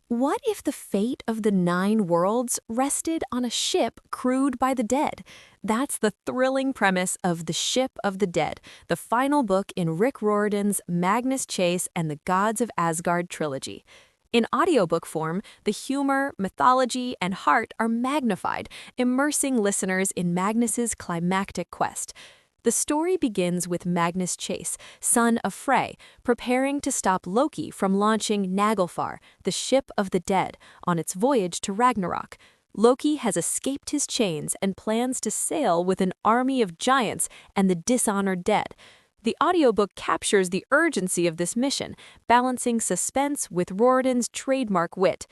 What if the fate of the 9 worlds rested on a ship crewed by the dead? That's the thrilling premise of The Ship of the Dead, the final book in Rick Riordan's Magnus Chase and the Gods of Asgard trilogy. In audiobook form, the humor, mythology, and heart are magnified, immersing listeners in Magnus's climactic quest. The story begins with Magnus Chase, son of Frey, preparing to stop Loki from launching Naglfar, the ship of the dead, on its voyage to Ragnarok. Loki has escaped his chains and plans to sail with an army of giants and the dishonored dead. The audiobook captures the urgency of this mission, balancing suspense with Riordan's trademark wit.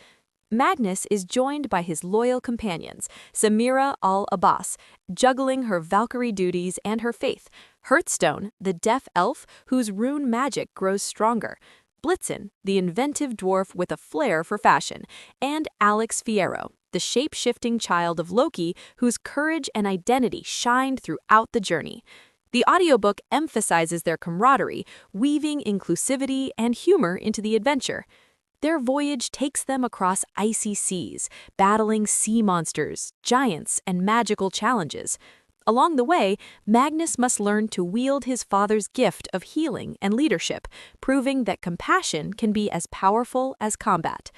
Magnus is joined by his loyal companions, Samirah al-Abbas, juggling her Valkyrie duties and her faith, Hearthstone, the deaf elf whose rune magic grows stronger, Blitzen, the inventive dwarf with a flair for fashion, and Alex Fierro, the shape-shifting child of Loki whose courage and identity shined throughout the journey. The audiobook emphasizes their camaraderie, weaving inclusivity and humor into the adventure. Their voyage takes them across icy seas, battling sea monsters, giants, and magical challenges. Along the way, Magnus must learn to wield his father's gift of healing and leadership, proving that compassion can be as powerful as combat.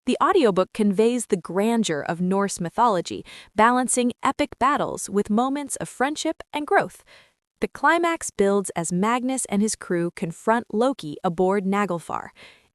The audiobook conveys the grandeur of Norse mythology, balancing epic battles with moments of friendship and growth. The climax builds as Magnus and his crew confront Loki aboard Naglfar.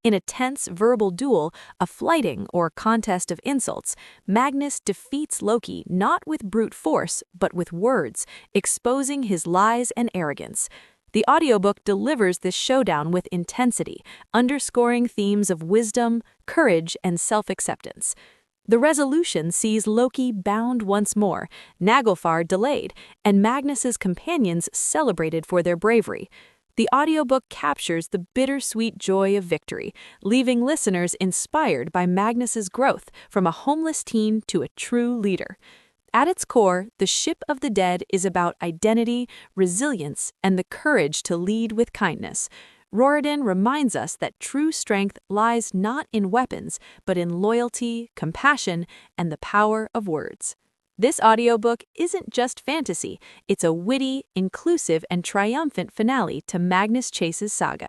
In a tense verbal duel, a flyting or contest of insults, Magnus defeats Loki not with brute force, but with words, exposing his lies and arrogance. The audiobook delivers this showdown with intensity, underscoring themes of wisdom, courage, and self-acceptance. The resolution sees Loki bound once more, Naglfar delayed, and Magnus's companions celebrated for their bravery. The audiobook captures the bittersweet joy of victory, leaving listeners inspired by Magnus's growth from a homeless teen to a true leader. At its core, The Ship of the Dead is about identity, resilience, and the courage to lead with kindness. Riordan reminds us that true strength lies not in weapons, but in loyalty, compassion, and the power of words. This audiobook isn't just fantasy, it's a witty, inclusive, and triumphant finale to Magnus Chase's saga.